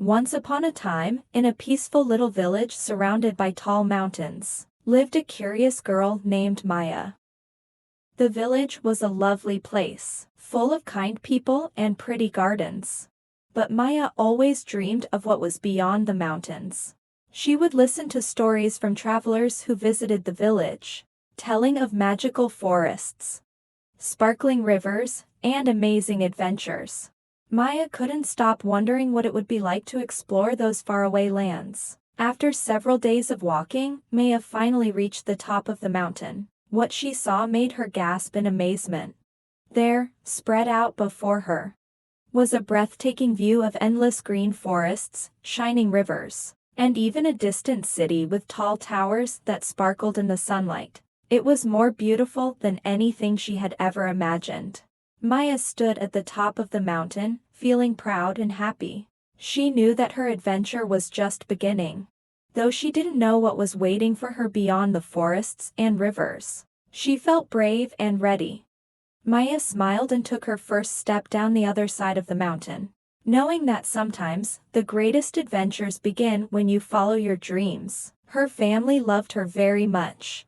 Once upon a time, in a peaceful little village surrounded by tall mountains, lived a curious girl named Maya. The village was a lovely place, full of kind people and pretty gardens. But Maya always dreamed of what was beyond the mountains. She would listen to stories from travelers who visited the village, telling of magical forests, sparkling rivers, and amazing adventures. Maya couldn't stop wondering what it would be like to explore those faraway lands. After several days of walking, Maya finally reached the top of the mountain. What she saw made her gasp in amazement. There, spread out before her, was a breathtaking view of endless green forests, shining rivers, and even a distant city with tall towers that sparkled in the sunlight. It was more beautiful than anything she had ever imagined. Maya stood at the top of the mountain, feeling proud and happy. She knew that her adventure was just beginning. Though she didn't know what was waiting for her beyond the forests and rivers, she felt brave and ready. Maya smiled and took her first step down the other side of the mountain, knowing that sometimes the greatest adventures begin when you follow your dreams. Her family loved her very much,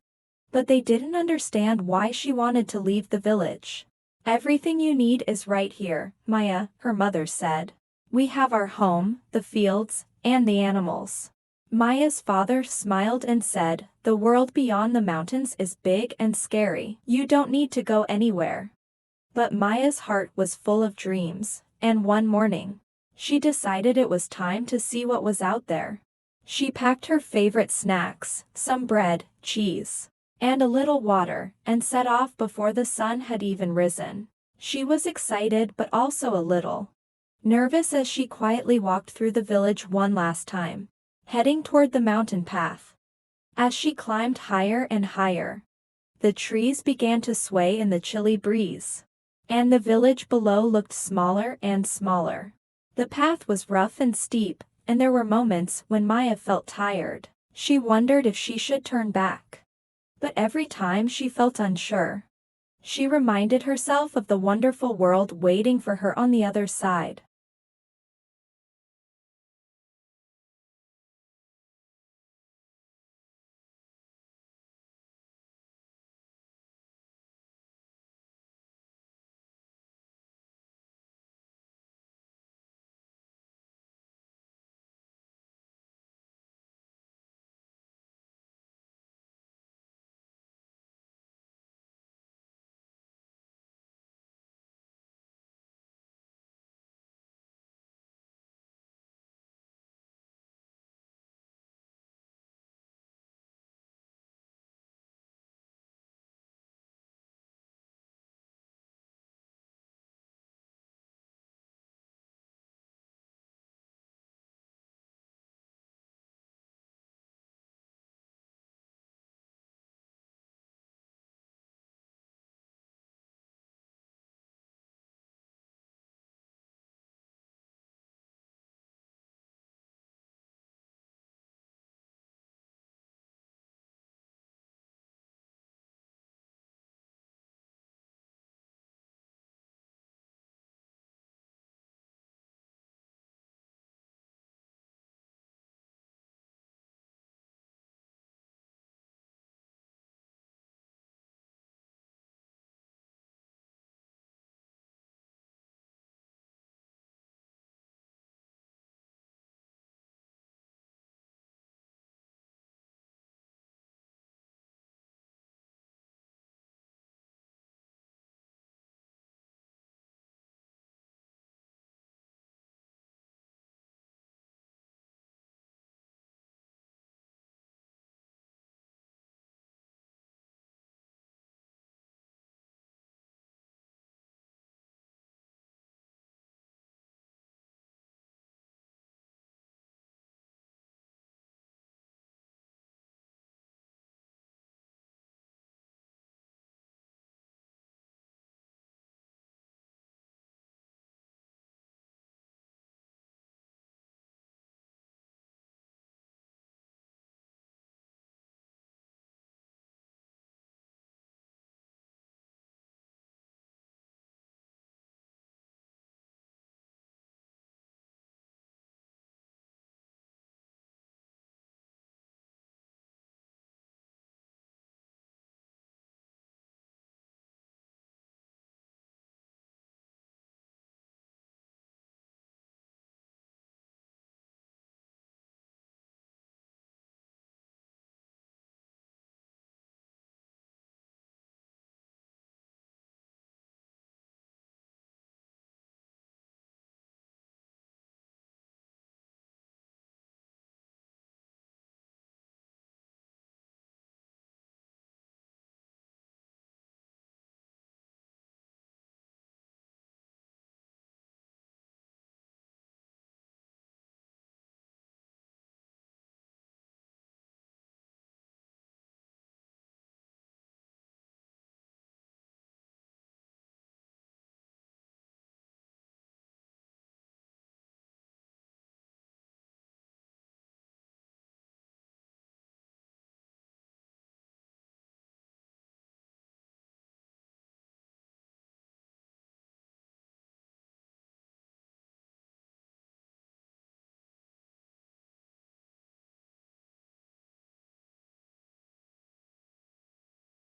but they didn't understand why she wanted to leave the village. "Everything you need is right here, Maya," her mother said. "We have our home, the fields, and the animals." Maya's father smiled and said, "The world beyond the mountains is big and scary. You don't need to go anywhere." But Maya's heart was full of dreams, and one morning, she decided it was time to see what was out there. She packed her favorite snacks, some bread, cheese, and a little water, and set off before the sun had even risen. She was excited but also a little nervous as she quietly walked through the village one last time, heading toward the mountain path. As she climbed higher and higher, the trees began to sway in the chilly breeze, and the village below looked smaller and smaller. The path was rough and steep, and there were moments when Maya felt tired. She wondered if she should turn back. But every time she felt unsure, she reminded herself of the wonderful world waiting for her on the other side.